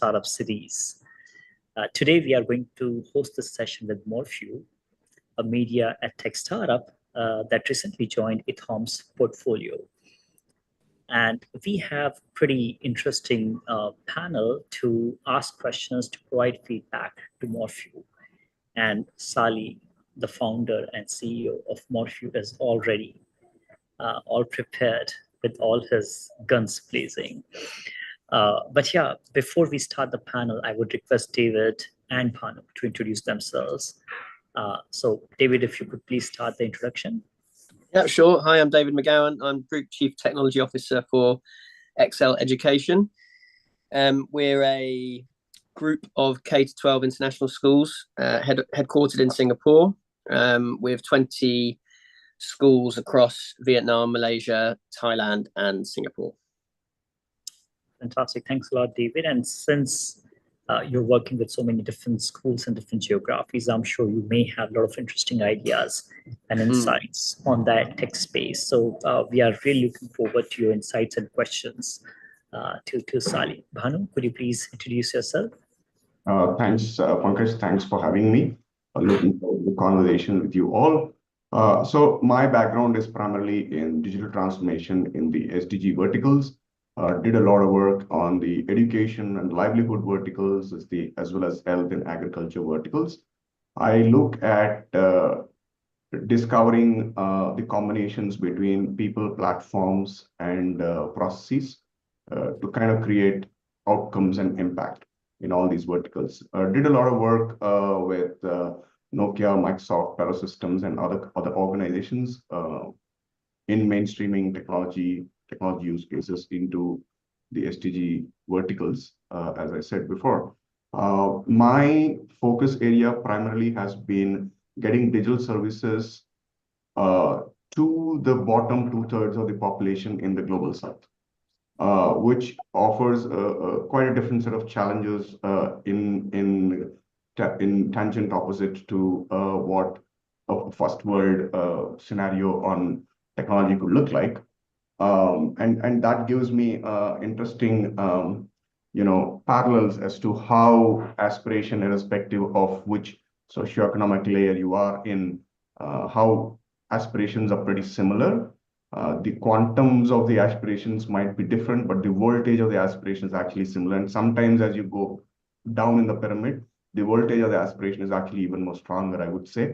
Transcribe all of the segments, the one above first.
startup cities. Today, we are going to host this session with Morfeu, a media EdTech startup that recently joined ITHOM's portfolio. And we have pretty interesting panel to ask questions, to provide feedback to Morfeu. And Sali, the founder and CEO of Morfeu, is already all prepared with all his guns blazing. But yeah, before we start the panel, I would request David and Bhanu to introduce themselves. So David, if you could please start the introduction. Yeah, sure. Hi, I'm David McGeown. I'm Group Chief Technology Officer for Excel Education. We're a group of K-12 international schools headquartered in Singapore, with 20 schools across Vietnam, Malaysia, Thailand, and Singapore. Fantastic. Thanks a lot, David. And since you're working with so many different schools and different geographies, I'm sure you may have a lot of interesting ideas and insights on that tech space. So we are really looking forward to your insights and questions to Sali. Bhanu, could you please introduce yourself? Thanks, Pankaj. Thanks for having me. Looking forward to the conversation with you all. So my background is primarily in digital transformation in the SDG verticals. Did a lot of work on the education and livelihood verticals as well as health and agriculture verticals. I look at discovering the combinations between people, platforms, and processes to kind of create outcomes and impact in all these verticals. Did a lot of work with Nokia, Microsoft, Perosystems, and other organizations in mainstreaming technology use cases into the SDG verticals, as I said before. My focus area primarily has been getting digital services to the bottom 2/3 of the population in the global south, which offers quite a different set of challenges in tangent opposite to what a first world scenario on technology could look like. And that gives me interesting parallels as to how aspiration, irrespective of which socioeconomic layer you are in, how aspirations are pretty similar. The quantums of the aspirations might be different, but the voltage of the aspiration is actually similar. And sometimes as you go down in the pyramid, the voltage of the aspiration is actually even more stronger, I would say.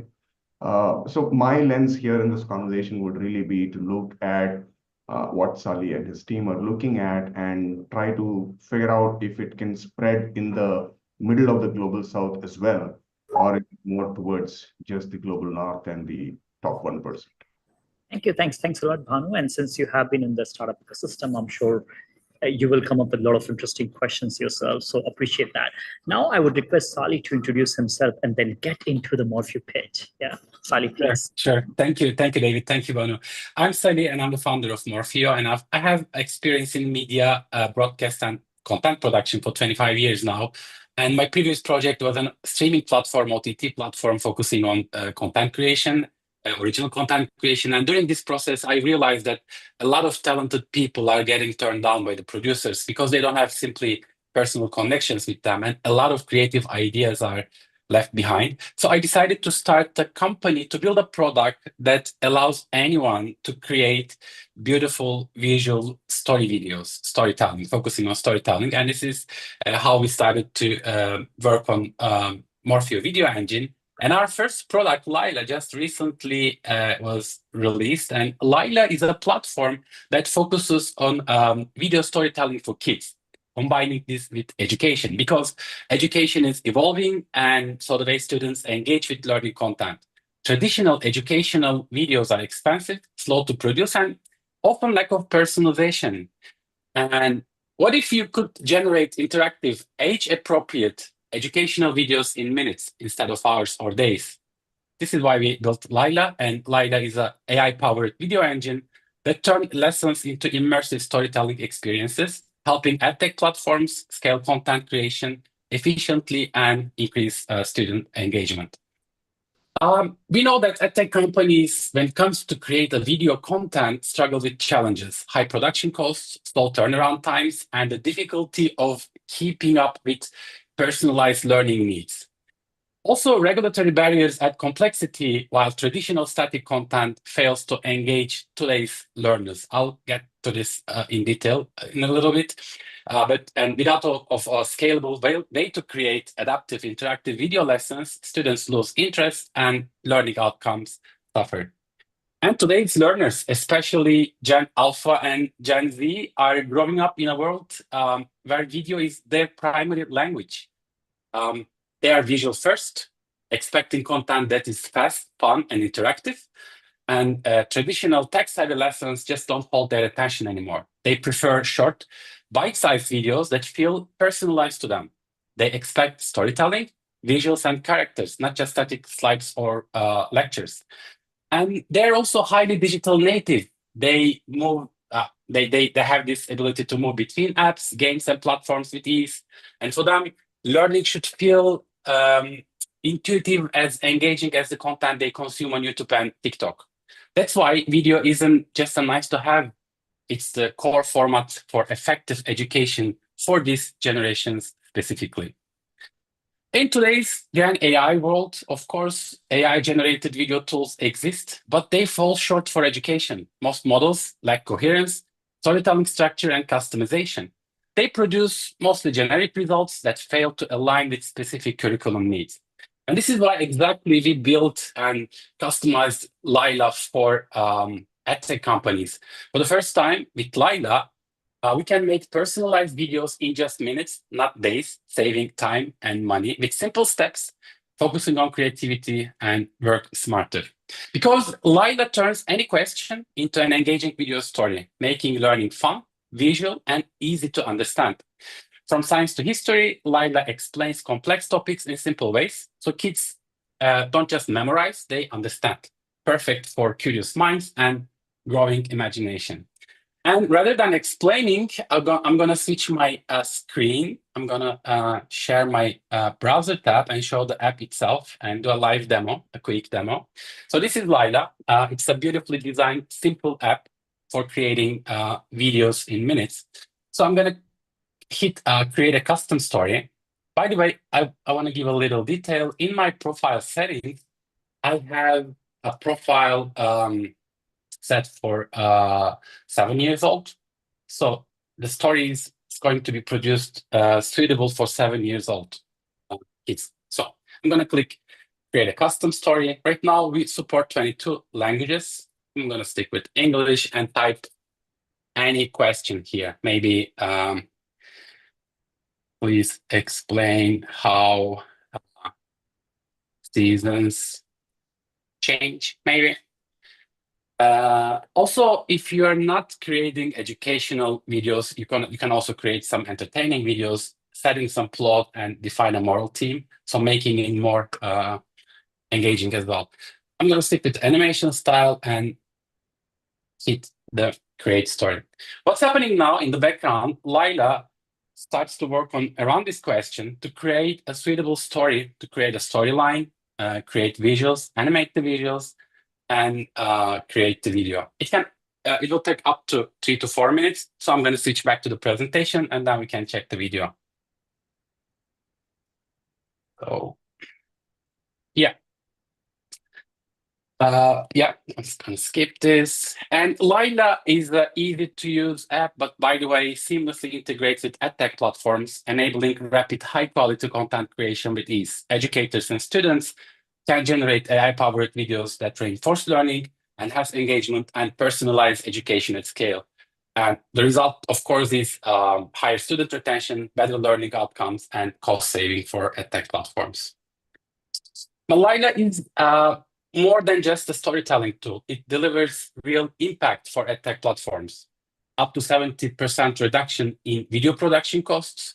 So my lens here in this conversation would really be to look at what Sali and his team are looking at and try to figure out if it can spread in the middle of the global south as well, or more towards just the global north and the top 1%. Thank you. Thanks a lot, Bhanu. And since you have been in the startup ecosystem, I'm sure you will come up with a lot of interesting questions yourself. So appreciate that. Now I would request Sali to introduce himself and then get into the Morfeu pitch. Yeah, Sali, please. Sure. Thank you, David. Thank you, Bhanu. I'm Sali, and I'm the founder of Morfeu, and I have experience in media, broadcast, and content production for 25 years now. And my previous project was a streaming platform, OTT platform, focusing on content creation, original content creation. And during this process, I realized that a lot of talented people are getting turned down by the producers because they don't have simply personal connections with them. And a lot of creative ideas are left behind. So I decided to start a company to build a product that allows anyone to create beautiful visual story videos, storytelling, focusing on storytelling. And this is how we started to work on Morfeu Video Engine. And our first product, Lila, just recently was released. And Lila is a platform that focuses on video storytelling for kids, combining this with education, because education is evolving, and so the way students engage with learning content. Traditional educational videos are expensive, slow to produce, and often lack of personalization. And what if you could generate interactive, age-appropriate educational videos in minutes instead of hours or days? This is why we built Lila, and Lila is an AI-powered video engine that turns lessons into immersive storytelling experiences, helping EdTech platforms scale content creation efficiently and increase student engagement. We know that EdTech companies, when it comes to create a video content, struggle with challenges, high production costs, slow turnaround times, and the difficulty of keeping up with personalized learning needs. Also, regulatory barriers add complexity, while traditional static content fails to engage today's learners. I'll get to this in detail in a little bit. And without a scalable way to create adaptive interactive video lessons, students lose interest and learning outcomes suffer. And today's learners, especially Gen Alpha and Gen Z, are growing up in a world where video is their primary language. They are visual first, expecting content that is fast, fun, and interactive. And traditional text-heavy lessons just don't hold their attention anymore. They prefer short, bite-sized videos that feel personalized to them. They expect storytelling, visuals, and characters, not just static slides or lectures. And they're also highly digital native. They move. They have this ability to move between apps, games, and platforms with ease. And for them, learning should feel intuitive, as engaging as the content they consume on YouTube and TikTok. That's why video isn't just a nice to have. It's the core format for effective education for these generations specifically. In today's Gen AI world, of course, AI-generated video tools exist, but they fall short for education. Most models lack coherence, storytelling structure, and customization. They produce mostly generic results that fail to align with specific curriculum needs. And this is why exactly we built and customized Lila for EdTech companies. For the first time with Lila, we can make personalized videos in just minutes, not days, saving time and money with simple steps, focusing on creativity and work smarter. Because Lila turns any question into an engaging video story, making learning fun, visual, and easy to understand. From science to history, Lila explains complex topics in simple ways, so kids don't just memorize, they understand. Perfect for curious minds and growing imagination. And rather than explaining, I'm going to switch my screen. I'm going to share my browser tab and show the app itself and do a live demo, a quick demo. So this is Lila. It's a beautifully designed, simple app for creating videos in minutes. So I'm going to hit create a custom story. By the way, I want to give a little detail. In my profile settings, I have a profile set for 7 years old. So the story is going to be produced suitable for 7 years old kids. So I'm going to click create a custom story. Right now, we support 22 languages. I'm going to stick with English and type any question here. Maybe please explain how seasons change, maybe. Also, if you are not creating educational videos, you can also create some entertaining videos, setting some plot and define a moral theme, so making it more engaging as well. I'm going to stick with animation style and hit the create story. What's happening now in the background, Lila starts to work on around this question to create a suitable story, to create a storyline, create visuals, animate the visuals, and create the video. It will take up to 3 to 4 minutes. So I'm going to switch back to the presentation and then we can check the video. So yeah. I'm just going to skip this. And Lila is an easy-to-use app, but by the way, seamlessly integrates with EdTech platforms, enabling rapid, high-quality content creation with ease. Educators and students can generate AI-powered videos that reinforce learning, enhance engagement, and personalize education at scale. And the result, of course, is higher student retention, better learning outcomes, and cost saving for EdTech platforms. Lila is more than just a storytelling tool. It delivers real impact for EdTech platforms. Up to 70% reduction in video production costs,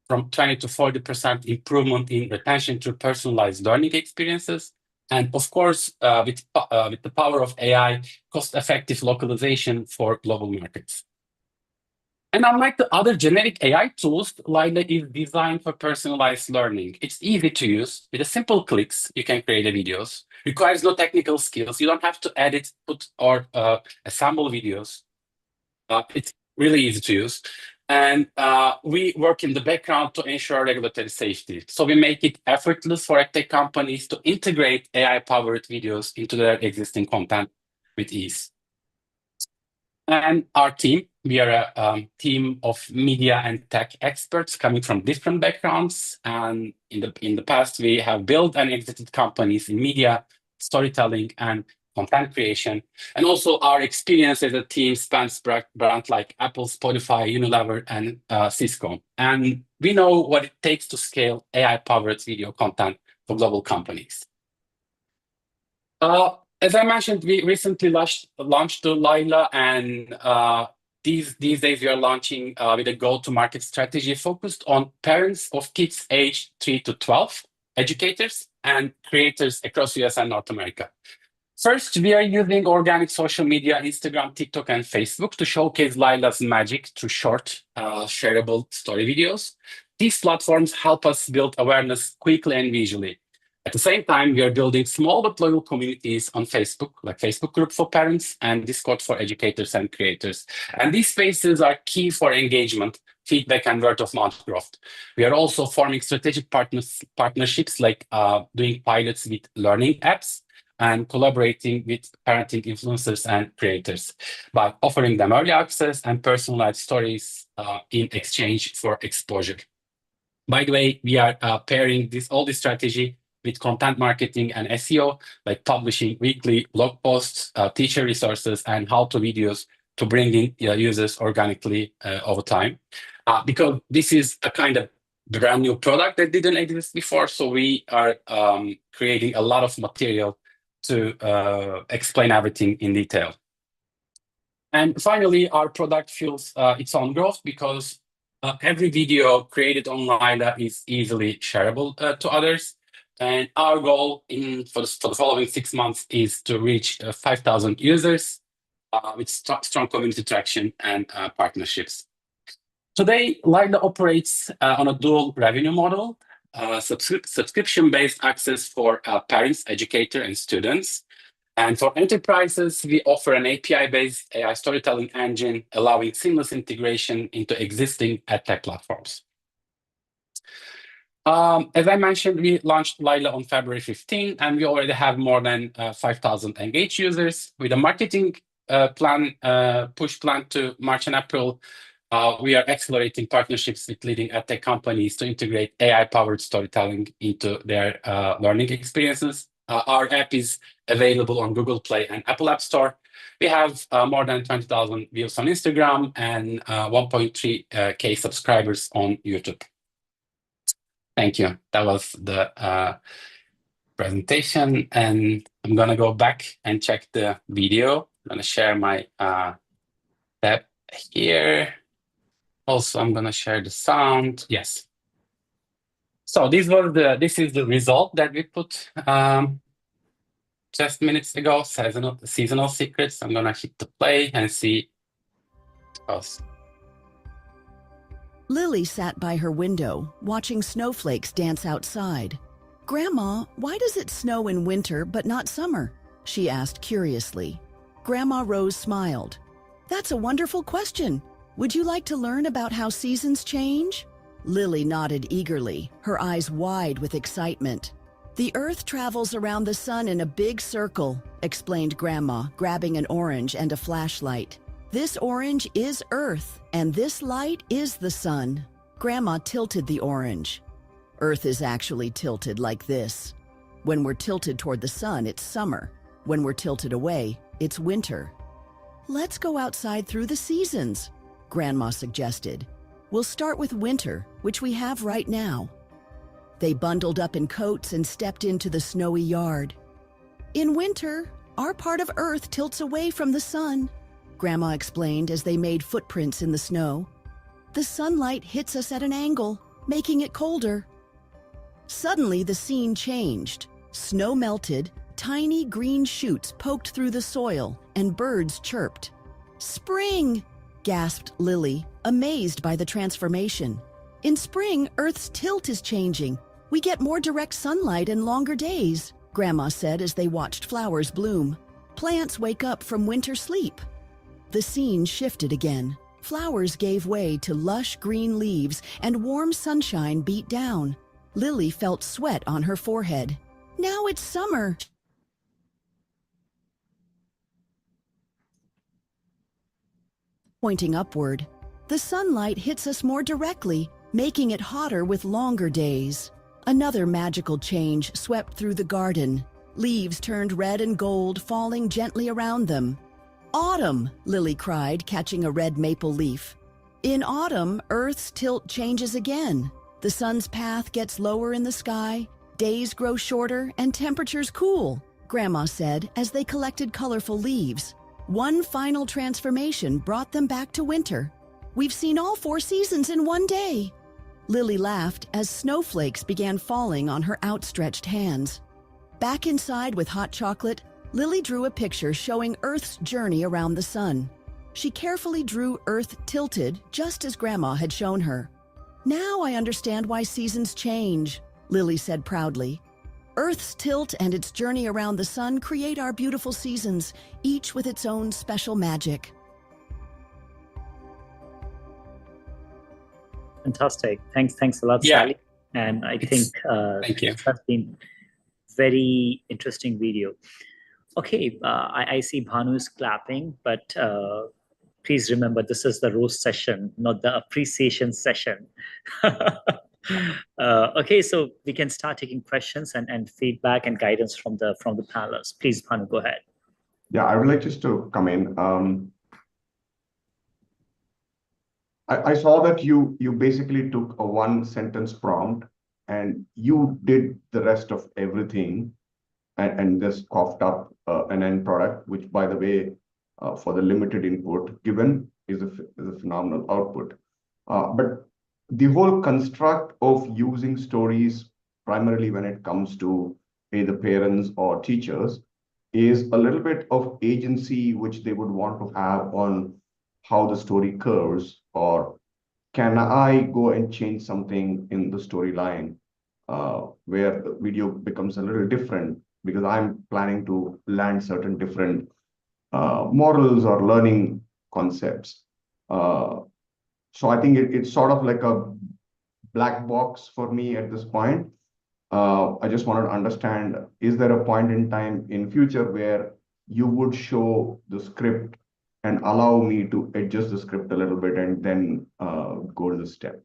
from 20 to 40% improvement in retention through personalized learning experiences, and of course, with the power of AI, cost-effective localization for global markets. And unlike the other generic AI tools, Lila is designed for personalized learning. It's easy to use. With a simple clicks, you can create the videos. Requires no technical skills. You don't have to edit, put, or assemble videos. It's really easy to use. And we work in the background to ensure regulatory safety. So we make it effortless for EdTech companies to integrate AI-powered videos into their existing content with ease. And our team, we are a team of media and tech experts coming from different backgrounds. And in the past, we have built and exited companies in media, storytelling, and content creation. And also our experience as a team spans brands like Apple, Spotify, Unilever, and Cisco. And we know what it takes to scale AI-powered video content for global companies. As I mentioned, we recently launched Lila, and these days we are launching with a go-to-market strategy focused on parents of kids aged 3 to 12, educators, and creators across US and North America. First, we are using organic social media, Instagram, TikTok, and Facebook to showcase Lila's magic through short, shareable story videos. These platforms help us build awareness quickly and visually. At the same time, we are building small but loyal communities on Facebook, like Facebook group for parents and Discord for educators and creators. And these spaces are key for engagement, feedback, and word-of-mouth growth. We are also forming strategic partnerships, like doing pilots with learning apps and collaborating with parenting influencers and creators by offering them early access and personalized stories in exchange for exposure. By the way, we are pairing all this strategy with content marketing and SEO, like publishing weekly blog posts, teacher resources, and how-to videos to bring in users organically over time. Because this is a kind of brand new product that didn't exist before, so we are creating a lot of material to explain everything in detail. And finally, our product fuels its own growth because every video created on Lila is easily shareable to others. And our goal for the following 6 months is to reach 5,000 users with strong community traction and partnerships. Today, Lila operates on a dual revenue model, subscription-based access for parents, educators, and students. And for enterprises, we offer an API-based AI storytelling engine, allowing seamless integration into existing EdTech platforms. As I mentioned, we launched Lila on February 15, and we already have more than 5,000 engaged users. With a marketing push plan to March and April, we are accelerating partnerships with leading EdTech companies to integrate AI-powered storytelling into their learning experiences. Our app is available on Google Play and Apple App Store. We have more than 20,000 views on Instagram and 1.3K subscribers on YouTube. Thank you. That was the presentation, and I'm going to go back and check the video. I'm going to share my tab here. Also, I'm going to share the sound. Yes. So this is the result that we put just minutes ago, seasonal secrets. I'm going to hit the play and see. Lily sat by her window, watching snowflakes dance outside. "Grandma, why does it snow in winter but not summer?" she asked curiously. Grandma Rose smiled. "That's a wonderful question. Would you like to learn about how seasons change?" Lily nodded eagerly, her eyes wide with excitement. "The Earth travels around the sun in a big circle," explained Grandma, grabbing an orange and a flashlight. "This orange is Earth, and this light is the sun." Grandma tilted the orange. "Earth is actually tilted like this. When we're tilted toward the sun, it's summer. When we're tilted away, it's winter." "Let's go outside through the seasons," Grandma suggested. "We'll start with winter, which we have right now." They bundled up in coats and stepped into the snowy yard. "In winter, our part of Earth tilts away from the sun," Grandma explained as they made footprints in the snow. "The sunlight hits us at an angle, making it colder." Suddenly, the scene changed. Snow melted, tiny green shoots poked through the soil, and birds chirped. "Spring!" gasped Lily, amazed by the transformation. "In spring, Earth's tilt is changing. We get more direct sunlight and longer days." Grandma said as they watched flowers bloom. Plants wake up from winter sleep. The scene shifted again. Flowers gave way to lush green leaves and warm sunshine beat down. Lily felt sweat on her forehead. Now it's summer. Pointing upward, the sunlight hits us more directly, making it hotter with longer days. Another magical change swept through the garden. Leaves turned red and gold, falling gently around them. Autumn, Lily cried, catching a red maple leaf. In autumn, Earth's tilt changes again. The sun's path gets lower in the sky, days grow shorter, and temperatures cool, Grandma said as they collected colorful leaves. One final transformation brought them back to winter. We've seen all 4 seasons in one day. Lily laughed as snowflakes began falling on her outstretched hands. Back inside with hot chocolate, Lily drew a picture showing Earth's journey around the sun. She carefully drew Earth tilted, just as Grandma had shown her. Now I understand why seasons change, Lily said proudly. Earth's tilt and its journey around the sun create our beautiful seasons, each with its own special magic. Fantastic. Thanks a lot, Yeah. Sally. And I think Thank you. this has been very interesting video. Okay, I see Bhanu is clapping, but please remember this is the roast session, not the appreciation session. Okay, so we can start taking questions and feedback and guidance from the panelists. Please, Bhanu, go ahead. Yeah, I would like just to come in. I saw that you basically took a 1-sentence prompt and you did the rest of everything and just coughed up an end product, which, by the way, for the limited input given is a phenomenal output. But the whole construct of using stories, primarily when it comes to either parents or teachers, is a little bit of agency which they would want to have on how the story curves, or can I go and change something in the storyline where the video becomes a little different because I'm planning to land certain different morals or learning concepts. So I think it's sort of like a black box for me at this point. I just wanted to understand, is there a point in time in future where you would show the script and allow me to adjust the script a little bit and then go to the step?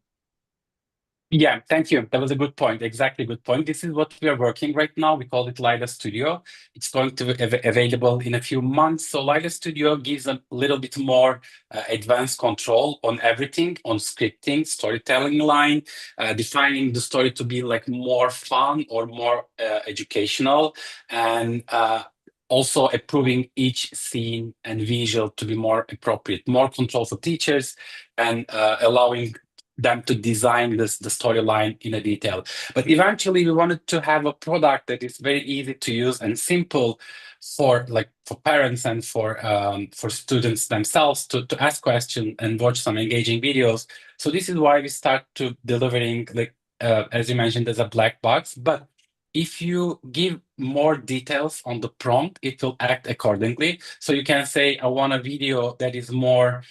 Yeah, thank you. That was a good point. Exactly, good point. This is what we are working right now. We call it Lila Studio. It's going to be available in a few months. So Lila Studio gives a little bit more advanced control on everything, on scripting, storytelling line, defining the story to be like more fun or more educational, and also approving each scene and visual to be more appropriate, more control for teachers, and allowing them to design the storyline in a detail. But eventually we wanted to have a product that is very easy to use and simple for parents and for students themselves to ask questions and watch some engaging videos. So this is why we start to delivering, as you mentioned, as a black box. But if you give more details on the prompt, it will act accordingly. So you can say, I want a video that is more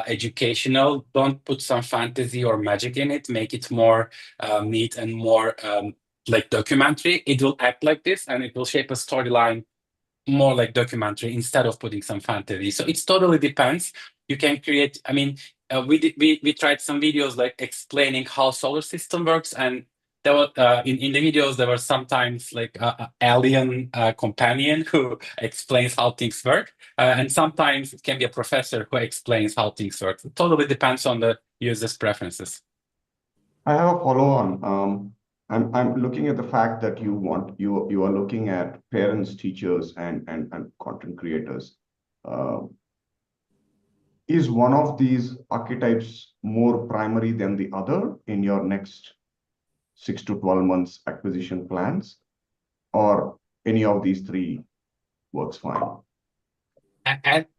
educational. Don't put some fantasy or magic in it. Make it more neat and more like documentary. It will act like this, and it will shape a storyline more like documentary instead of putting some fantasy. So it totally depends. You can create. I mean, we tried some videos like explaining how solar system works, and there were in the videos there were sometimes like an alien companion who explains how things work, and sometimes it can be a professor who explains how things work. It totally depends on the user's preferences. I have a follow-on. I'm looking at the fact that you are looking at parents, teachers, and content creators. Is one of these archetypes more primary than the other in your next 6 to 12 months acquisition plans, or any of these three works fine?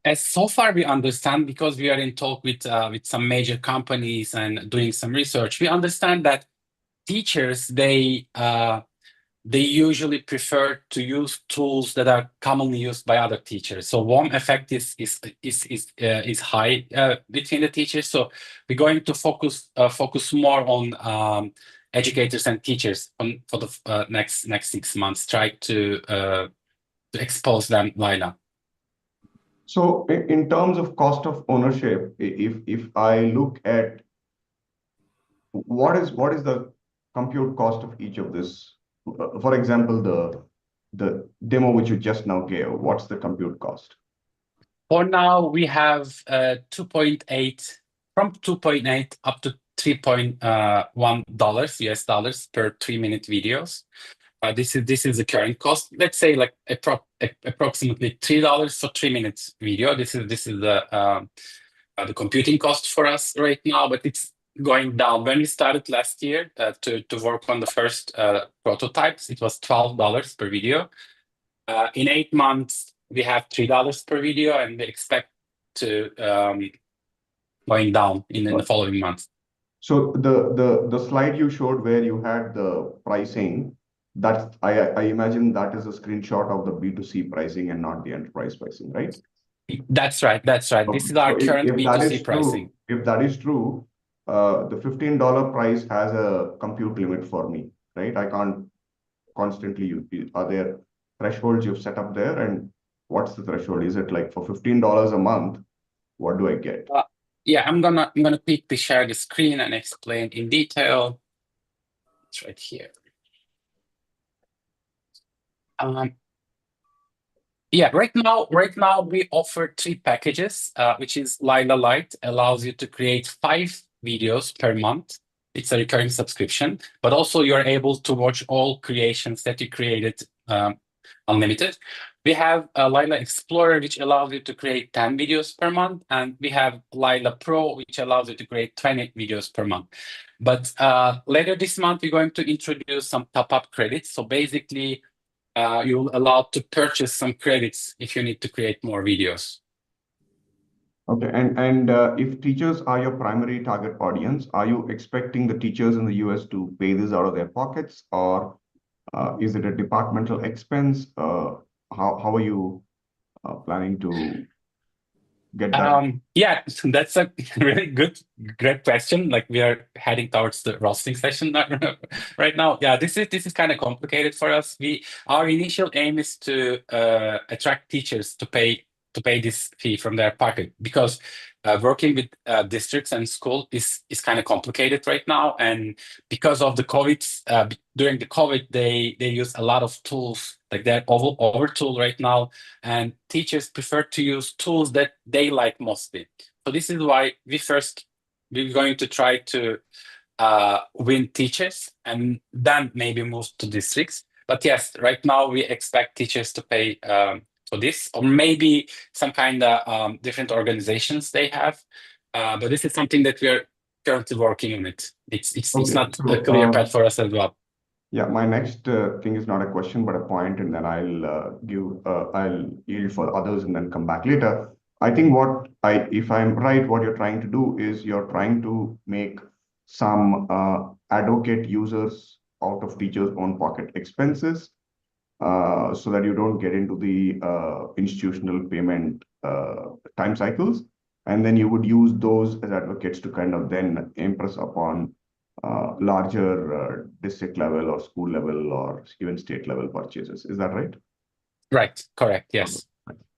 As so far we understand, because we are in talk with some major companies and doing some research, we understand that teachers, they they usually prefer to use tools that are commonly used by other teachers. So warm effect is high between the teachers. So we're going to focus more on educators and teachers for the next 6 months. Try to expose them Lila. So in terms of cost of ownership, if I look at what is the compute cost of each of this? For example, the demo which you just now gave, what's the compute cost? For now, we have 2.8 from 2.8 up to $3.1 US dollars per 3-minute videos. This is the current cost. Let's say like approximately $3 for 3 minutes video. This is the computing cost for us right now, but it's going down. When we started last year to work on the first prototypes, it was $12 per video. In 8 months, we have $3 per video, and we expect to going down in the following months. So the slide you showed where you had the pricing, that's I imagine that is a screenshot of the B2C pricing and not the enterprise pricing, right? That's right. That's right. This is our current B2C pricing. If that is true, the $15 price has a compute limit for me, right? I can't constantly use. Are there thresholds you've set up there, and what's the threshold? Is it like for $15 a month? What do I get? Yeah, I'm gonna quickly share the screen and explain in detail. It's right here. Yeah, right now we offer 3 packages, which is Lila Lite, allows you to create 5 videos per month. It's a recurring subscription, but also you're able to watch all creations that you created unlimited. We have Lila Explorer, which allows you to create 10 videos per month, and we have Lila Pro, which allows you to create 20 videos per month. But later this month, we're going to introduce some top-up credits. So basically, you're allowed to purchase some credits if you need to create more videos. Okay, and if teachers are your primary target audience, are you expecting the teachers in the US to pay this out of their pockets, or is it a departmental expense? How are you planning to get that? Yeah, that's a really great question. Like we are heading towards the roasting session right now. Yeah, this is kind of complicated for us. Our initial aim is to attract teachers to pay this fee from their pocket, because working with districts and school is kind of complicated right now, and because of the COVID, during the COVID, they use a lot of tools, like they're over tool right now, and teachers prefer to use tools that they like mostly. So this is why we're going to try to win teachers and then maybe move to districts. But yes, right now we expect teachers to pay for this, or maybe some kind of different organizations they have. But this is something that we are currently working on it. It's not a clear path for us as well. Yeah, my next thing is not a question, but a point, and then I'll yield for others and then come back later. I think if I'm right, what you're trying to do is you're trying to make some advocate users out of teachers' own pocket expenses, so that you don't get into the institutional payment time cycles. And then you would use those as advocates to kind of then impress upon larger district level or school level or even state level purchases. Is that right? Right. Correct. Yes.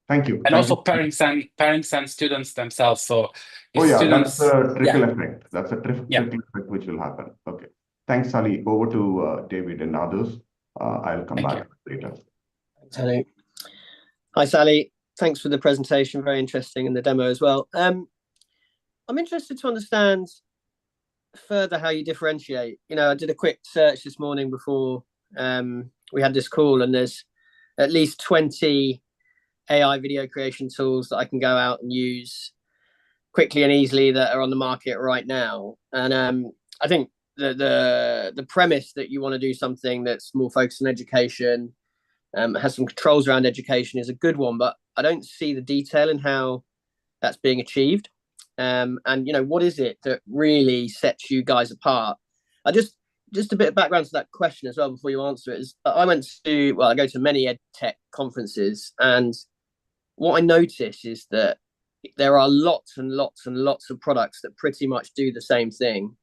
Thank you. And also parents and students themselves. So that's a trickle effect. That's a trickle effect which will happen. Okay. Thanks, Sali. Over to David and others. I'll come back later. Thanks, Bhanu. Hi, Sali. Thanks for the presentation. Very interesting, and the demo as well. I'm interested to understand further how you differentiate. I did a quick search this morning before we had this call, and there's at least 20 AI video creation tools that I can go out and use quickly and easily that are on the market right now. And I think the premise that you want to do something that's more focused on education, has some controls around education, is a good one, but I don't see the detail in how that's being achieved. And what is it that really sets you guys apart? just a bit of background to that question as well before you answer it is I go to many EdTech conferences, and what I notice is that there are lots and lots and lots of products that pretty much do the same thing.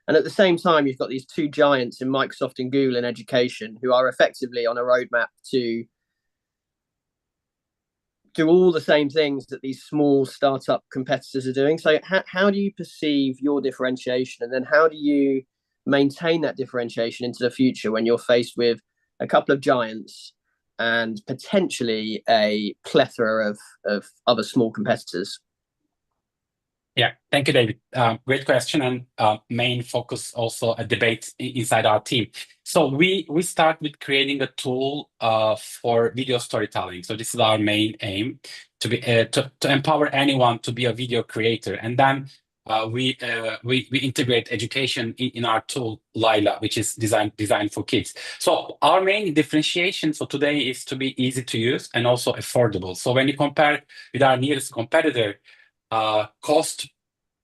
And at the same time, you've got these two giants in Microsoft and Google in education who are effectively on a roadmap to do all the same things that these small startup competitors are doing. So how do you perceive your differentiation? And then how do you maintain that differentiation into the future when you're faced with a couple of giants and potentially a plethora of other small competitors? Yeah, thank you, David. Great question, and main focus also a debate inside our team. So we start with creating a tool for video storytelling. So this is our main aim, to be to empower anyone to be a video creator, and then we integrate education in our tool Lila, which is designed for kids. So our main differentiation for today is to be easy to use and also affordable. So when you compare with our nearest competitor, cost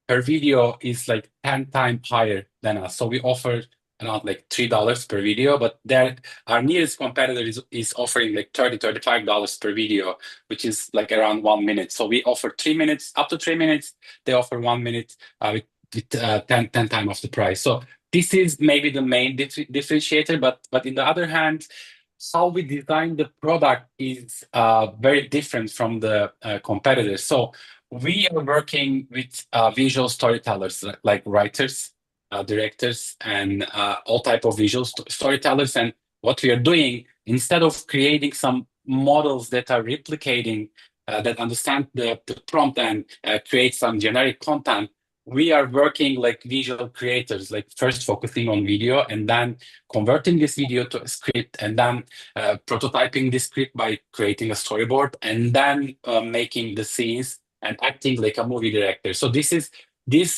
per video is like 10 times higher than us. So we offer around like $3 per video, but our nearest competitor is offering like $35 per video, which is like around 1 minute. So we offer 3 minutes, up to 3 minutes. They offer 1 minute with 10 times of the price. So this is maybe the main differentiator, but in the other hand, how we design the product is very different from the competitors. So we are working with visual storytellers like writers, directors, and all type of visual storytellers. And what we are doing, instead of creating some models that are replicating, that understand the prompt and create some generic content, we are working like visual creators, like first focusing on video and then converting this video to a script, and then prototyping this script by creating a storyboard, and then making the scenes and acting like a movie director. So this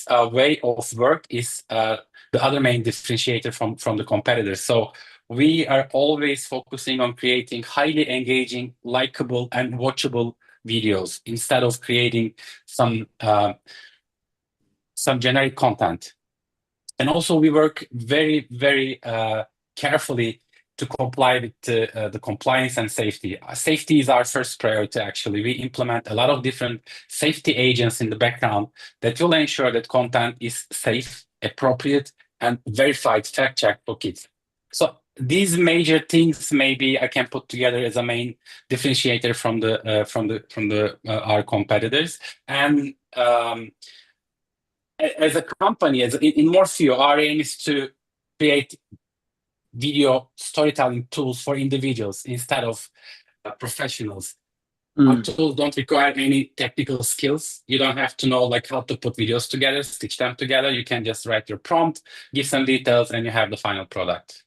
way of work is the other main differentiator from the competitors. So we are always focusing on creating highly engaging, likable, and watchable videos instead of creating some generic content. And also we work very, very carefully to comply with the compliance and safety. Safety is our first priority, actually. We implement a lot of different safety agents in the background that will ensure that content is safe, appropriate, and verified fact-checked for kids. So these major things maybe I can put together as a main differentiator from our competitors. And as a company, in Morfeu, our aim is to create video storytelling tools for individuals instead of professionals. Our tools don't require any technical skills. You don't have to know like how to put videos together, stitch them together. You can just write your prompt, give some details, and you have the final product.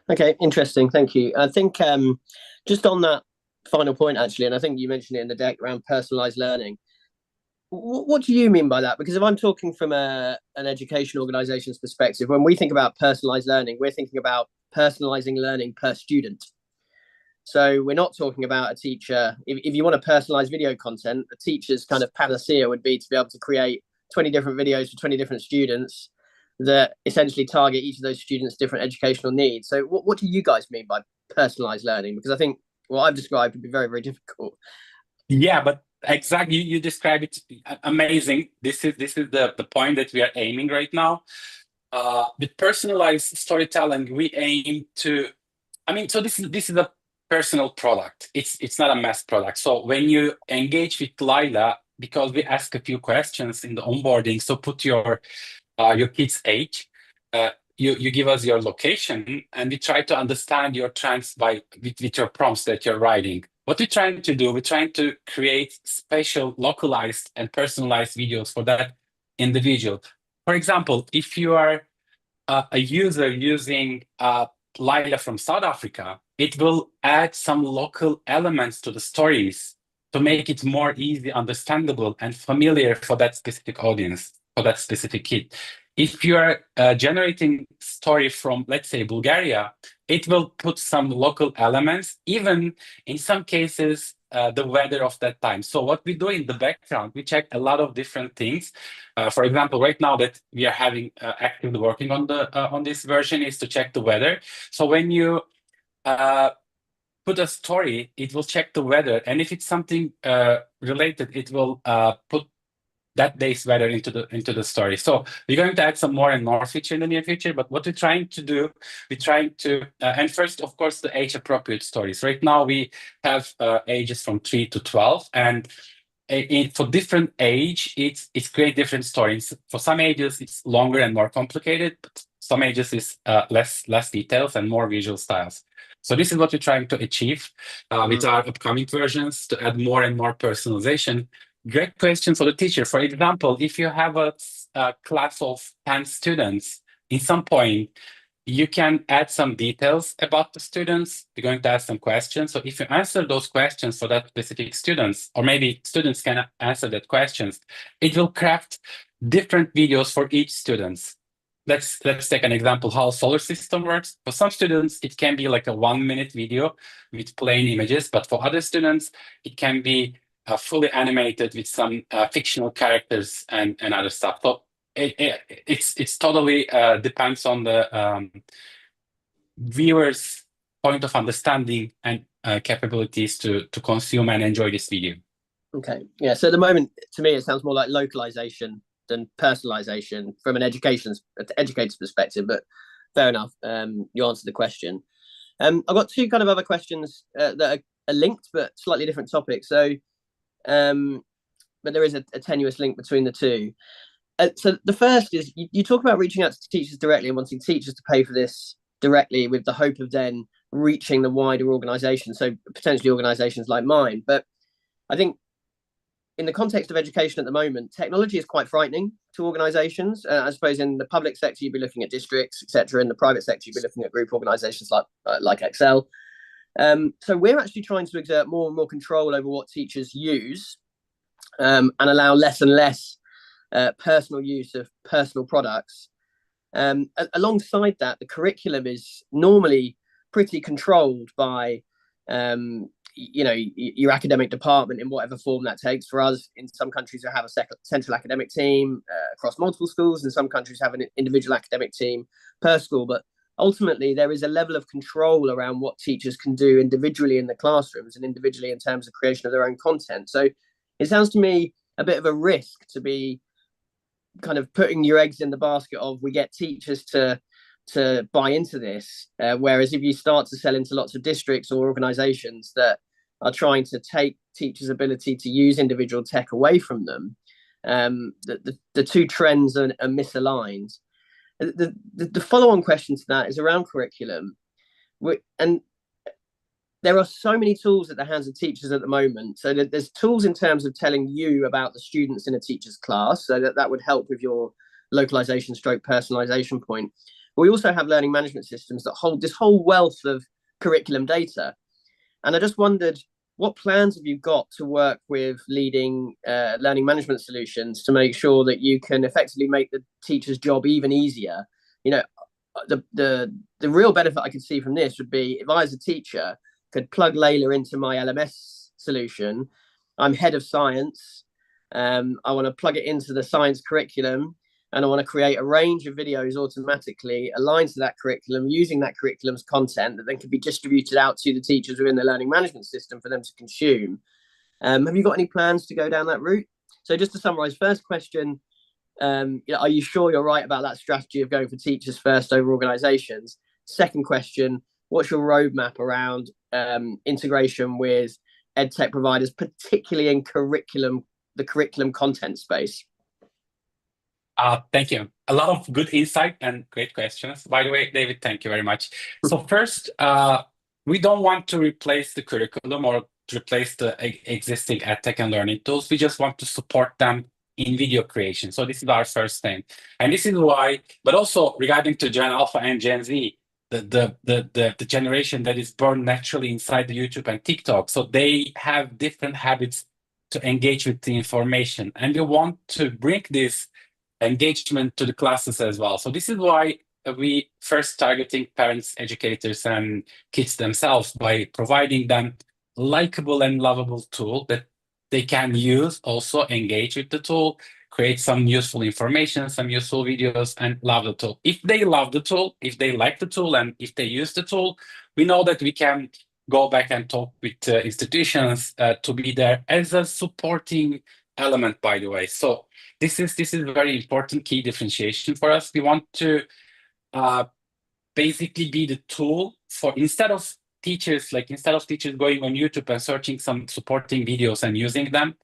Okay, interesting. Thank you. I think just on that final point, actually, and I think you mentioned it in the deck around personalized learning. What do you mean by that? Because if I'm talking from an education organization's perspective, when we think about personalized learning, we're thinking about personalizing learning per student. So we're not talking about a teacher. If you want to personalize video content, a teacher's kind of panacea would be to be able to create 20 different videos for 20 different students that essentially target each of those students' different educational needs. So what do you guys mean by personalized learning? Because I think what I've described would be very, very difficult. Yeah, but exactly, you describe it amazing. This is the point that we are aiming right now. With personalized storytelling, we aim to, so this is a personal product. It's not a mass product. So when you engage with Lila, because we ask a few questions in the onboarding, so put your kid's age, you give us your location, and we try to understand your trends with your prompts that you're writing. What we're trying to do, we're trying to create special, localized, and personalized videos for that individual. For example, if you are a user using Lila from South Africa, it will add some local elements to the stories to make it more easy, understandable, and familiar for that specific audience, for that specific kid. If you are generating story from, let's say, Bulgaria, it will put some local elements. Even in some cases, the weather of that time. So what we do in the background, we check a lot of different things. For example, right now that we are having actively working on this version is to check the weather. So when you put a story, it will check the weather, and if it's something related, it will put that day's weather into the story. So we're going to add some more and more feature in the near future. But what we're trying to do, and first, of course, the age appropriate stories. Right now we have ages from 3 to 12, and for different age, it's create different stories. For some ages, it's longer and more complicated. But some ages is less details and more visual styles. So this is what we're trying to achieve with our upcoming versions, to add more and more personalization. Great question for the teacher. For example, if you have a class of 10 students, in some point, you can add some details about the students. You're going to ask some questions. So if you answer those questions for that specific students, or maybe students can answer that questions, it will craft different videos for each student. Let's take an example how solar system works. For some students, it can be like a 1-minute video with plain images, but for other students, it can be fully animated with some fictional characters and other stuff. So it's totally depends on the viewer's point of understanding and capabilities to consume and enjoy this video. Okay, yeah. So at the moment, to me, it sounds more like localization than personalization from an educator's perspective. But fair enough. You answered the question. I've got two kind of other questions that are linked but slightly different topics. So, but there is a tenuous link between the two. So the first is you talk about reaching out to teachers directly and wanting teachers to pay for this directly with the hope of then reaching the wider organisation, so potentially organisations like mine. But I think in the context of education at the moment, technology is quite frightening to organisations. I suppose in the public sector, you'd be looking at districts, etc. In the private sector, you'd be looking at group organisations like Excel. So we're actually trying to exert more and more control over what teachers use and allow less and less personal use of personal products. Alongside that, the curriculum is normally pretty controlled by your academic department in whatever form that takes. For us, in some countries, we have a central academic team across multiple schools. In some countries, have an individual academic team per school. But ultimately, there is a level of control around what teachers can do individually in the classrooms and individually in terms of creation of their own content. So it sounds to me a bit of a risk to be kind of putting your eggs in the basket of we get teachers to buy into this, whereas if you start to sell into lots of districts or organizations that are trying to take teachers' ability to use individual tech away from them, the two trends are misaligned. The follow-on question to that is around curriculum, and there are so many tools at the hands of teachers at the moment. So there's tools in terms of telling you about the students in a teacher's class, so that would help with your localization stroke personalization point. But we also have learning management systems that hold this whole wealth of curriculum data. And I just wondered, what plans have you got to work with leading learning management solutions to make sure that you can effectively make the teacher's job even easier? You know, the real benefit I could see from this would be if I, as a teacher, could plug Layla into my LMS solution. I'm head of science. I want to plug it into the science curriculum, and I want to create a range of videos automatically aligned to that curriculum, using that curriculum's content that then can be distributed out to the teachers within the learning management system for them to consume. Have you got any plans to go down that route? So just to summarize, first question, are you sure you're right about that strategy of going for teachers first over organizations? Second question, what's your roadmap around integration with EdTech providers, particularly in the curriculum content space? Thank you. A lot of good insight and great questions. By the way, David, thank you very much. So first, we don't want to replace the curriculum or to replace the existing EdTech and learning tools. We just want to support them in video creation. So this is our first thing. And this is why, but also regarding to Gen Alpha and Gen Z, the generation that is born naturally inside the YouTube and TikTok. So they have different habits to engage with the information. And we want to bring this engagement to the classes as well. So this is why we first targeting parents, educators, and kids themselves by providing them likable and lovable tool that they can use, also engage with the tool, create some useful information, some useful videos, and love the tool. If they love the tool, if they like the tool, and if they use the tool, we know that we can go back and talk with institutions to be there as a supporting element, by the way. So this is a very important key differentiation for us. We want to basically be the tool for, instead of teachers going on YouTube and searching some supporting videos and using them,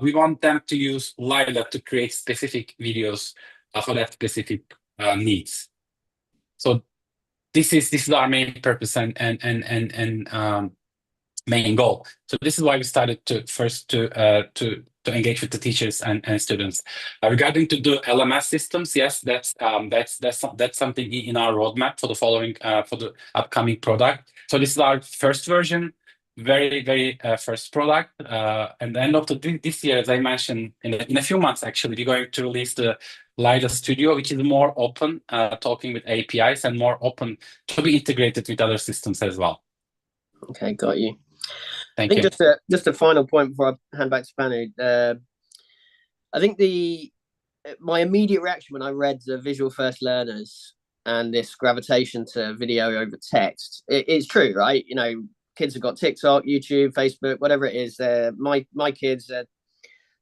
we want them to use Lila to create specific videos for that specific needs. So this is our main purpose and main goal. So this is why we started to engage with the teachers and students. Regarding to the LMS systems, yes, that's something in our roadmap for the following for the upcoming product. So this is our first version, very first product. And the end of this year, as I mentioned, in a few months actually, we're going to release the Lila Studio, which is more open, talking with APIs and more open to be integrated with other systems as well. Okay, got you. Thank you. Just a final point before I hand back to Bhanu. I think my immediate reaction when I read the visual first learners and this gravitation to video over text, it's true, right? You know, kids have got TikTok, YouTube, Facebook, whatever it is. My kids are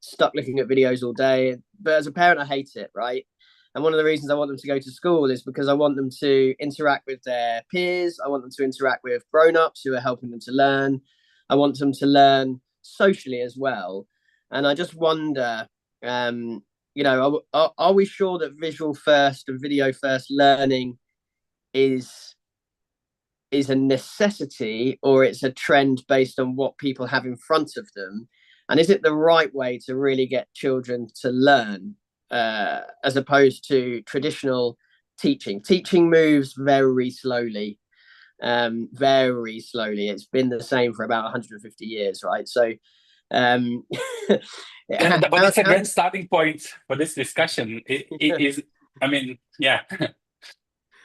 stuck looking at videos all day. But as a parent, I hate it, right? And one of the reasons I want them to go to school is because I want them to interact with their peers. I want them to interact with grown-ups who are helping them to learn. I want them to learn socially as well. And I just wonder, you know, are we sure that visual first and video first learning is a necessity, or it's a trend based on what people have in front of them? And is it the right way to really get children to learn, as opposed to traditional teaching? Teaching moves very slowly. Very slowly. It's been the same for about 150 years, right? So but it's a great starting point for this discussion. It is, I mean, yeah.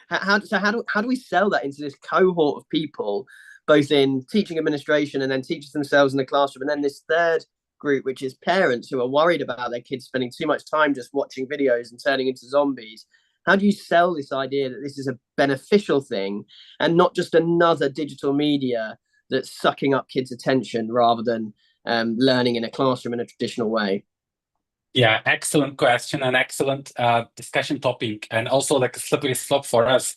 How do we sell that into this cohort of people, both in teaching administration and then teachers themselves in the classroom, and then this third group, which is parents who are worried about their kids spending too much time just watching videos and turning into zombies? How do you sell this idea that this is a beneficial thing and not just another digital media that's sucking up kids' attention rather than learning in a classroom in a traditional way? Yeah, excellent question and excellent discussion topic, and also like a slippery slope for us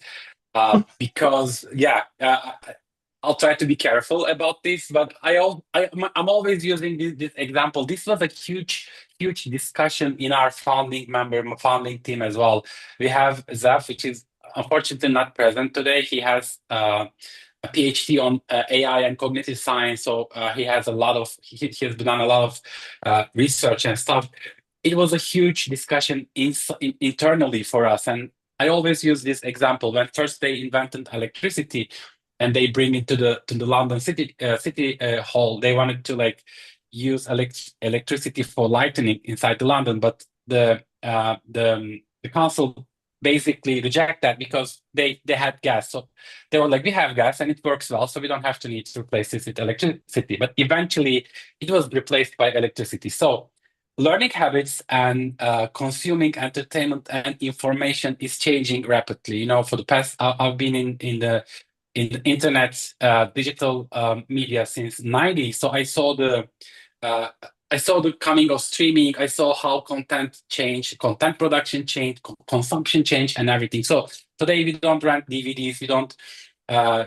because I'll try to be careful about this, but I'm always using this example. This was a huge discussion in our founding team as well. We have Zaf, which is unfortunately not present today. He has a PhD on AI and cognitive science, so he has done a lot of research and stuff. It was a huge discussion internally for us, and I always use this example. When first they invented electricity and they bring it to the London city hall, they wanted to like use electricity for lighting inside the London, but the council basically reject that because they had gas. So they were like, we have gas and it works well, so we don't have to need to replace this with electricity. But eventually it was replaced by electricity. So learning habits and consuming entertainment and information is changing rapidly. You know, for the past, I've been in the internet, digital media since '90s. So I saw the coming of streaming. I saw how content changed, content production changed, consumption changed, and everything. So today we don't rent DVDs, we don't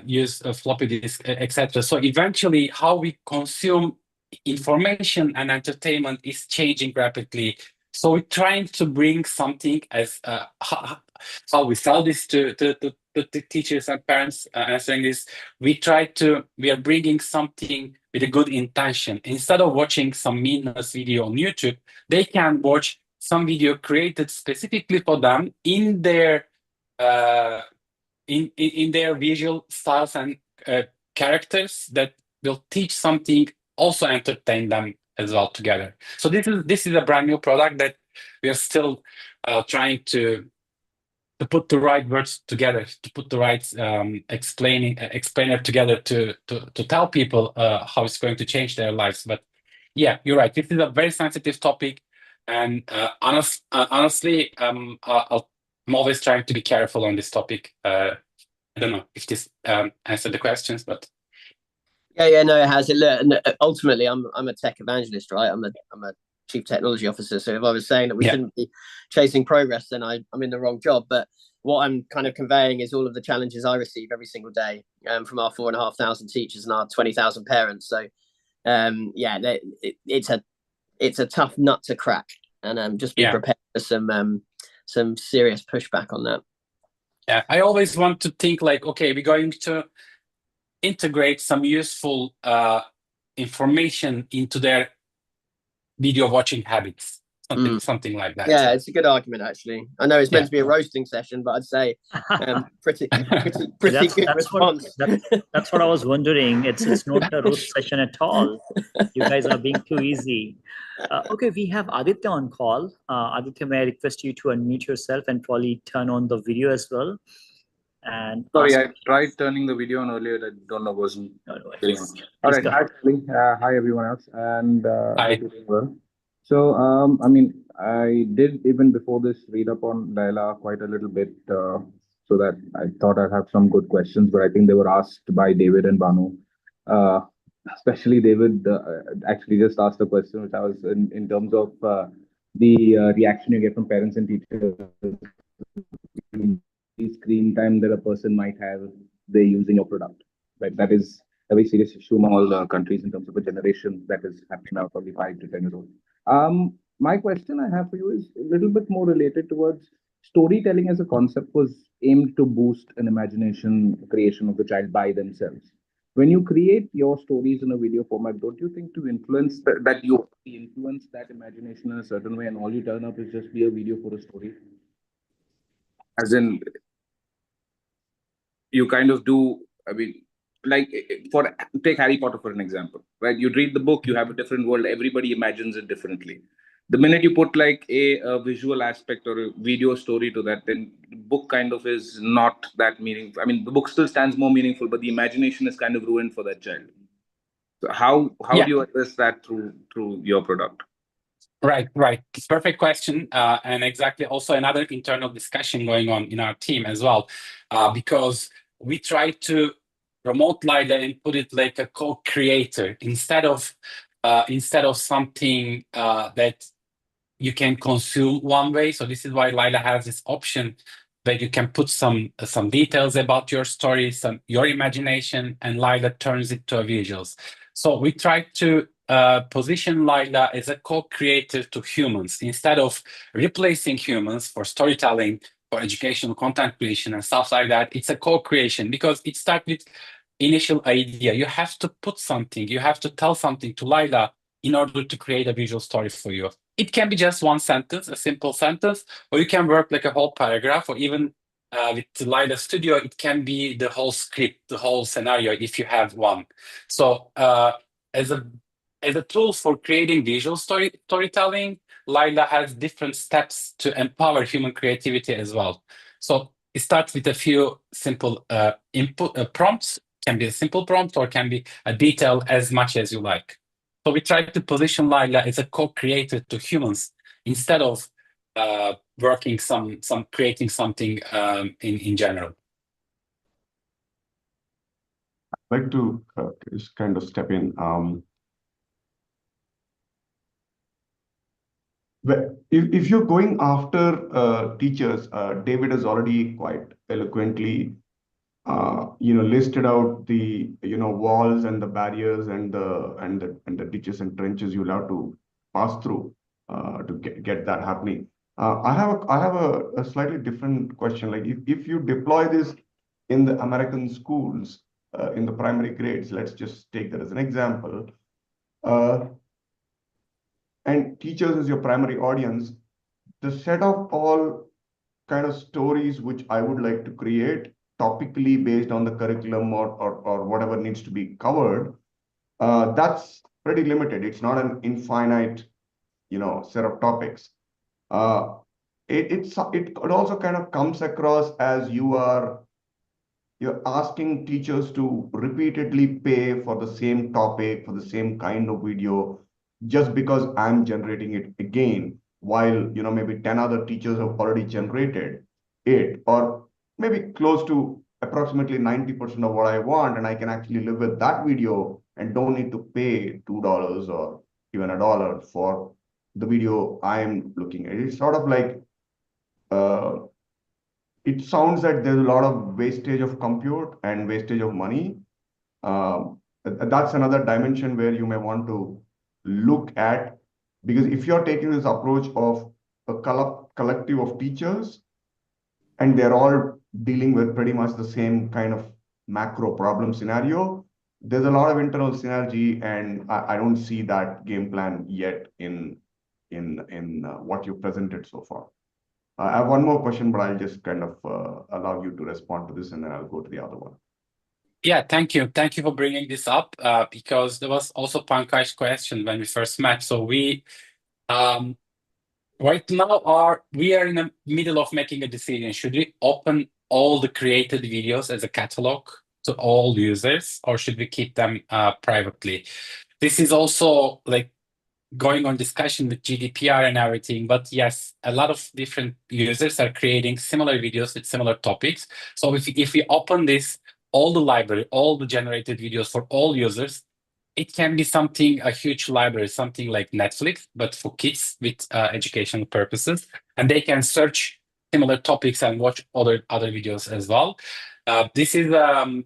use a floppy disk, etc. So eventually, how we consume information and entertainment is changing rapidly. So we're trying to bring something as how we sell this to the teachers and parents answering this. We are bringing something with a good intention. Instead of watching some meaningless video on YouTube, they can watch some video created specifically for them in their in their visual styles and characters that will teach something, also entertain them as well together. So this is a brand new product that we are still trying to to put the right words together, to put the right explainer together to tell people how it's going to change their lives. But yeah, you're right. This is a very sensitive topic, and honestly, I'm always trying to be careful on this topic. I don't know if this answered the questions, but yeah, no, it has. Look, ultimately, I'm a tech evangelist, right? I'm a chief technology officer. So if I was saying that we shouldn't be chasing progress, then I'm in the wrong job. But what I'm kind of conveying is all of the challenges I receive every single day from our 4,500 teachers and our 20,000 parents. So yeah, it's a tough nut to crack, and just be prepared for some serious pushback on that. Yeah, I always want to think like, okay, we're going to integrate some useful information into their video watching habits, something like that. Yeah, it's a good argument, actually. I know it's meant to be a roasting session, but I'd say pretty good response. That's what I was wondering. It's not a roast session at all. You guys are being too easy. Okay, we have Aditya on call. Aditya, may I request you to unmute yourself and probably turn on the video as well? And sorry, I tried turning the video on earlier. I don't know, wasn't getting on. All right, hi, Sali. Hi, everyone else, and hi. Well. So, I mean, I did even before this read up on Laila quite a little bit, so that I thought I'd have some good questions, but I think they were asked by David and Bhanu. Especially David actually just asked a question, which I was in terms of the reaction you get from parents and teachers. The screen time that a person might have they're using your product, right? That is a very serious issue among all countries in terms of a generation that is happening now, probably 5 to 10 years old. My question I have for you is a little bit more related towards storytelling as a concept was aimed to boost an imagination creation of the child by themselves. When you create your stories in a video format, don't you think to influence that you influence that imagination in a certain way, and all you turn up is just be a video for a story? As in, you kind of do, I mean, like take Harry Potter for an example, right? You read the book, you have a different world, everybody imagines it differently. The minute you put like a visual aspect or a video story to that, then the book kind of is not that meaningful. I mean, the book still stands more meaningful, but the imagination is kind of ruined for that child. So how do you address that through your product? Right. Perfect question. And exactly also another internal discussion going on in our team as well, because we try to promote Laila and put it like a co-creator instead of something that you can consume one way. So this is why Laila has this option that you can put some details about your story, your imagination, and Laila turns it to visuals. So we try to position Laila as a co-creator to humans instead of replacing humans for storytelling, for educational content creation and stuff like that. It's a co-creation because it starts with initial idea. You have to put something, you have to tell something to Laila in order to create a visual story for you. It can be just one sentence, a simple sentence, or you can work like a whole paragraph, or even with Laila Studio, it can be the whole script, the whole scenario if you have one. So as a tool for creating visual storytelling, Laila has different steps to empower human creativity as well. So it starts with a few simple input prompts. Can be a simple prompt or can be a detail as much as you like. So we try to position Laila as a co-creator to humans instead of creating something in general. I'd like to just kind of step in. If you're going after teachers, David has already quite eloquently listed out the walls and the barriers and the ditches and trenches you'll have to pass through to get that happening. I have a slightly different question. Like if you deploy this in the American schools in the primary grades, let's just take that as an example. And teachers as your primary audience, the set of all kind of stories which I would like to create topically based on the curriculum or whatever needs to be covered, that's pretty limited. It's not an infinite, set of topics. it also kind of comes across as you're asking teachers to repeatedly pay for the same topic, for the same kind of video, just because I'm generating it again, while maybe 10 other teachers have already generated it, or maybe close to approximately 90% of what I want, and I can actually live with that video and don't need to pay $2 or even $1 for the video I'm looking at. It's sort of like it sounds that there's a lot of wastage of compute and wastage of money. That's another dimension where you may want to look at, because if you're taking this approach of a collective of teachers and they're all dealing with pretty much the same kind of macro problem scenario, there's a lot of internal synergy, and I don't see that game plan yet in what you presented so far. I have one more question, but I'll just kind of allow you to respond to this, and then I'll go to the other one. Yeah, thank you. Thank you for bringing this up, because there was also Pankaj's question when we first met. So we right now we are in the middle of making a decision. Should we open all the created videos as a catalog to all users, or should we keep them privately? This is also like going on discussion with GDPR and everything, but yes, a lot of different users are creating similar videos with similar topics. So if we open this, all the library, all the generated videos for all users, it can be something, a huge library, something like Netflix, but for kids with educational purposes, and they can search similar topics and watch other videos as well. This is right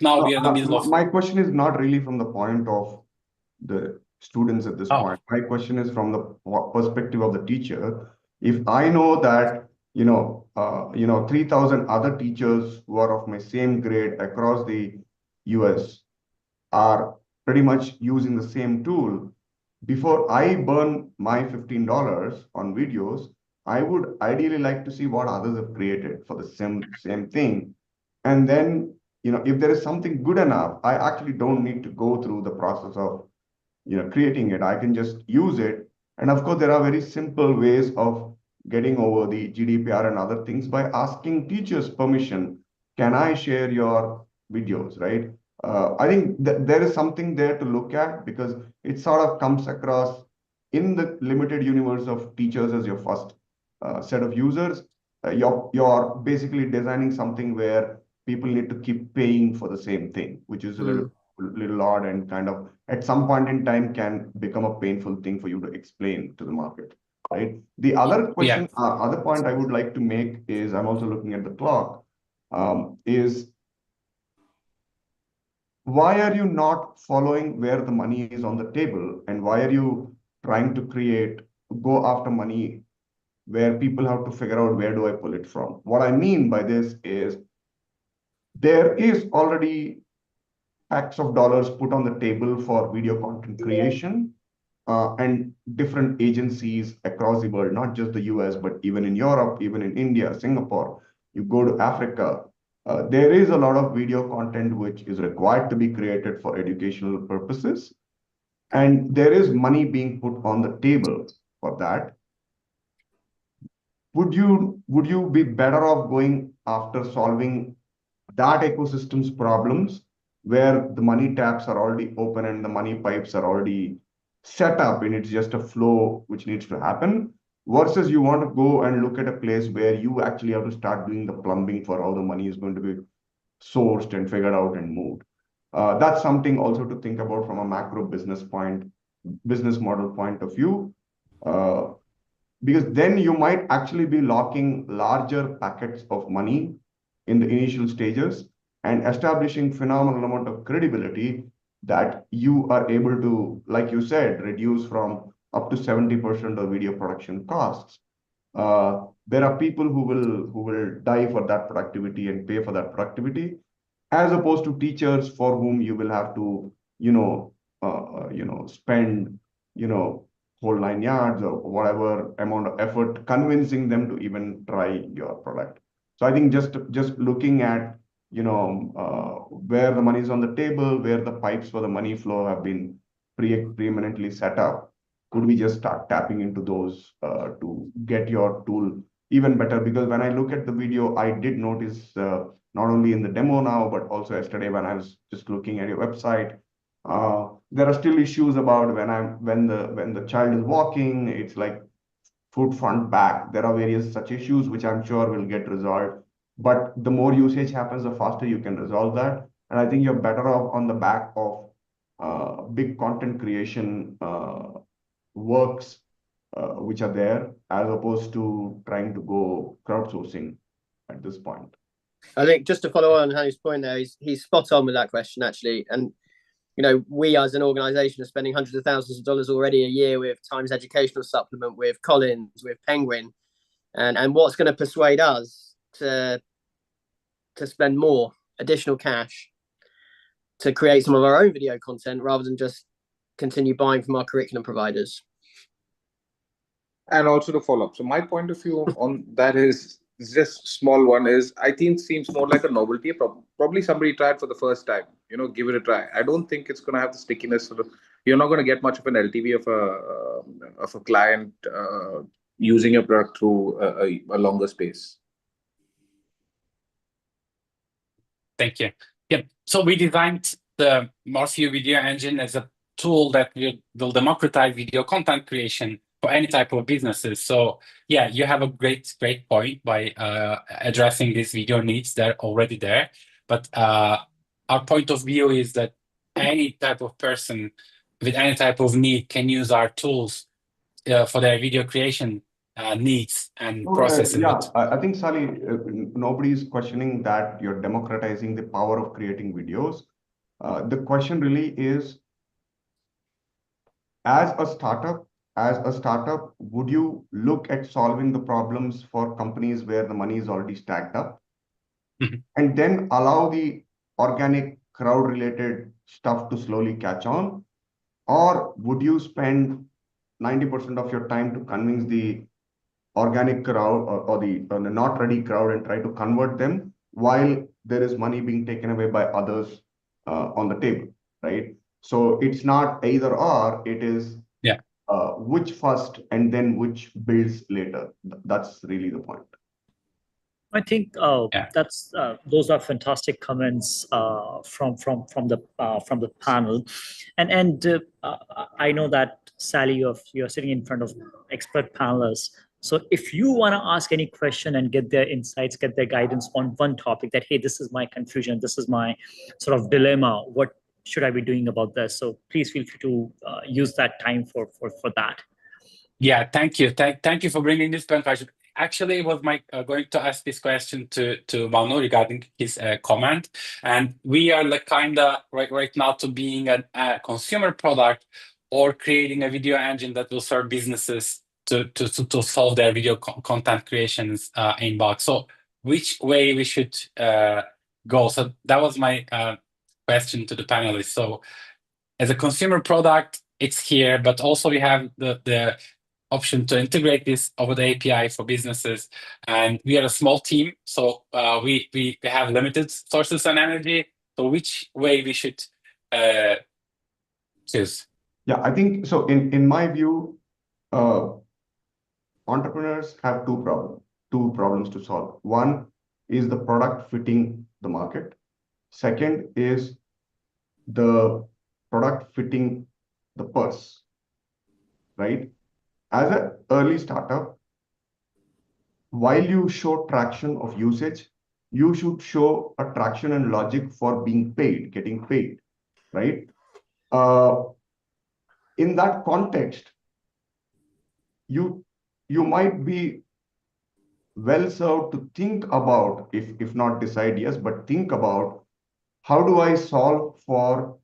now we are in the middle of. My question is not really from the point of the students at this point. My question is from the perspective of the teacher. If I know that 3,000 other teachers who are of my same grade across the US are pretty much using the same tool, before I burn my $15 on videos, I would ideally like to see what others have created for the same thing. And then, if there is something good enough, I actually don't need to go through the process of creating it. I can just use it. And of course, there are very simple ways of getting over the GDPR and other things by asking teachers permission. Can I share your videos, right? I think that there is something there to look at, because it sort of comes across in the limited universe of teachers as your first set of users. You're basically designing something where people need to keep paying for the same thing, which is a little odd, and kind of at some point in time can become a painful thing for you to explain to the market, right? The other question, other point I would like to make is, I'm also looking at the clock, is why are you not following where the money is on the table, and why are you trying to go after money where people have to figure out, where do I pull it from? What I mean by this is, there is already packs of dollars put on the table for video content creation, and different agencies across the world, not just the US, but even in Europe, even in India, Singapore, you go to Africa, there is a lot of video content which is required to be created for educational purposes. And there is money being put on the table for that. Would you be better off going after solving that ecosystem's problems, where the money taps are already open and the money pipes are already set up, and it's just a flow which needs to happen, versus you want to go and look at a place where you actually have to start doing the plumbing for how the money is going to be sourced and figured out and moved? That's something also to think about from a macro business model point of view. Because then you might actually be locking larger packets of money in the initial stages and establishing phenomenal amount of credibility that you are able to, like you said, reduce from up to 70% of video production costs. There are people who will die for that productivity and pay for that productivity, as opposed to teachers for whom you will have to, spend, whole 9 yards or whatever amount of effort convincing them to even try your product. So I think just looking at, where the money is on the table, where the pipes for the money flow have been preeminently set up, could we just start tapping into those to get your tool even better? Because when I look at the video, I did notice not only in the demo now, but also yesterday when I was just looking at your website, there are still issues about when the child is walking, it's like foot front back. There are various such issues which I'm sure will get resolved. But the more usage happens, the faster you can resolve that. And I think you're better off on the back of big content creation works which are there, as opposed to trying to go crowdsourcing at this point. I think just to follow on Hanu's point there, he's spot on with that question, actually. And, you know, we as an organization are spending hundreds of thousands of dollars already a year with Times Educational Supplement, with Collins, with Penguin. And what's going to persuade us to spend more additional cash to create some of our own video content rather than just continue buying from our curriculum providers? And also to follow up. So my point of view on that is just small one is, I think it seems more like a novelty. Probably somebody tried for the first time, you know, give it a try. I don't think it's going to have the stickiness. You're not going to get much of an LTV of a client using your product through a longer space. Thank you. Yeah. So we designed the Morfeu video engine as a tool that will democratize video content creation for any type of businesses. So yeah, you have a great point by addressing these video needs. They're already there. But our point of view is that any type of person with any type of need can use our tools for their video creation needs and processes. I think, Sali, nobody's questioning that you're democratizing the power of creating videos. The question really is, as a startup, would you look at solving the problems for companies where the money is already stacked up, and then allow the organic crowd-related stuff to slowly catch on? Or would you spend 90% of your time to convince the organic crowd or the not ready crowd and try to convert them while there is money being taken away by others on the table, right? So it's not either or, it is which first and then which builds later. That's really the point. I think that's those are fantastic comments from the panel, and I know that Sally, you're sitting in front of expert panelists. So if you want to ask any question and get their insights, get their guidance on one topic, that hey, this is my confusion, this is my sort of dilemma, what should I be doing about this? So please feel free to use that time for that. Yeah, thank you. Thank you for bringing this point. Actually, it was my going to ask this question to Bhanu regarding his comment, and we are like kind of right now to being a consumer product or creating a video engine that will serve businesses to solve their video content creations inbox. So which way we should go? So that was my question to the panelists. So as a consumer product, it's here, but also we have the option to integrate this over the API for businesses. And we are a small team, so we have limited sources and energy. So which way we should choose? Yeah, I think so. In my view, entrepreneurs have two problems to solve. One is the product fitting the market. Second is the product fitting the purse, right? As an early startup, while you show traction of usage, you should show a traction and logic for being paid, getting paid, right? In that context, you might be well served to think about, if not decide yes, but think about how do I solve for,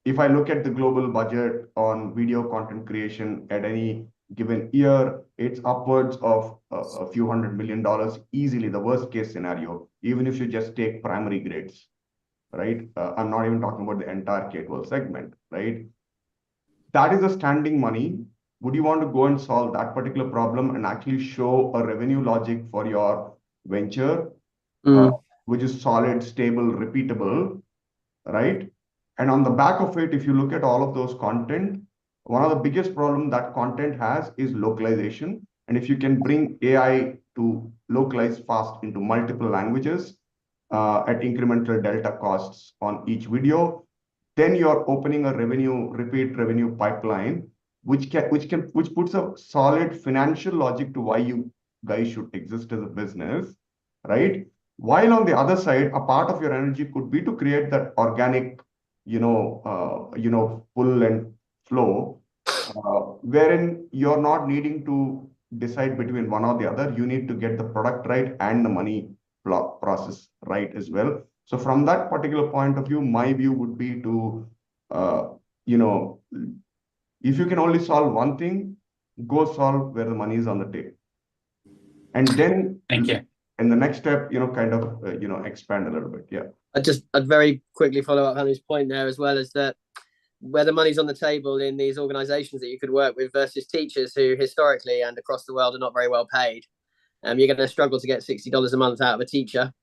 if I look at the global budget on video content creation at any given year, it's upwards of a few $100 million easily, the worst case scenario, even if you just take primary grades, right? I'm not even talking about the entire K-12 segment, right? That is a standing money. Would you want to go and solve that particular problem and actually show a revenue logic for your venture, which is solid, stable, repeatable, right? And on the back of it, if you look at all of those content, one of the biggest problem that content has is localization. And if you can bring AI to localize fast into multiple languages at incremental delta costs on each video, then you're opening a repeat revenue pipeline, which puts a solid financial logic to why you guys should exist as a business, right? While on the other side, a part of your energy could be to create that organic, pull and flow, wherein you're not needing to decide between one or the other. You need to get the product right and the money process right as well. So from that particular point of view, my view would be to, if you can only solve one thing, go solve where the money is on the table. And then Thank you. in the next step, expand a little bit. Yeah. I'd very quickly follow up Bhanu's point there, as well as that where the money's on the table in these organizations that you could work with versus teachers who historically and across the world are not very well paid. You're going to struggle to get $60 a month out of a teacher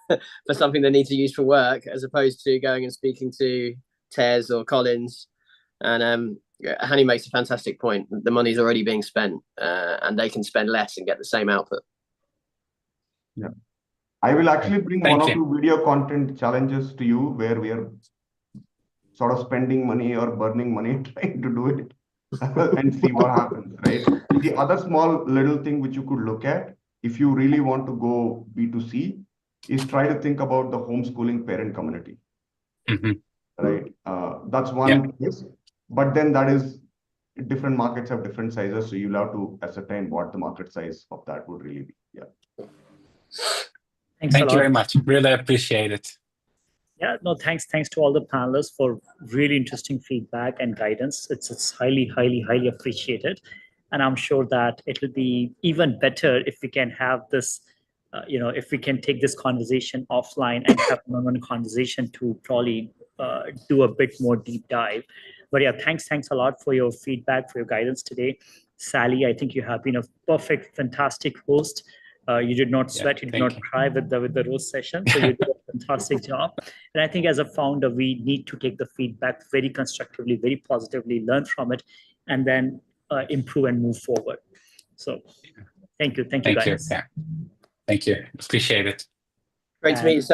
for something they need to use for work, as opposed to going and speaking to Tez or Collins. And Hani makes a fantastic point. The money's already being spent, and they can spend less and get the same output. Yeah. I will actually bring Thank one you. or two video content challenges to you where we are sort of spending money or burning money trying to do it and see what happens, right? The other small little thing which you could look at, if you really want to go B2C, is try to think about the homeschooling parent community, right? That's one case, but then that is different markets have different sizes, so you'll have to ascertain what the market size of that would really be. Yeah. Thank you very much. Really appreciate it. Yeah, no, thanks to all the panelists for really interesting feedback and guidance. It's highly appreciated. And I'm sure that it will be even better if we can have this, if we can take this conversation offline and have one conversation to probably do a bit more deep dive. But yeah, thanks a lot for your feedback, for your guidance today. Sali, I think you have been a perfect, fantastic host. You did not sweat, you did not cry with the roast session. So you did a fantastic job. And I think as a founder, we need to take the feedback very constructively, very positively, learn from it, and then improve and move forward. So thank you guys. Yeah. Thank you. Appreciate it. Great to meet you.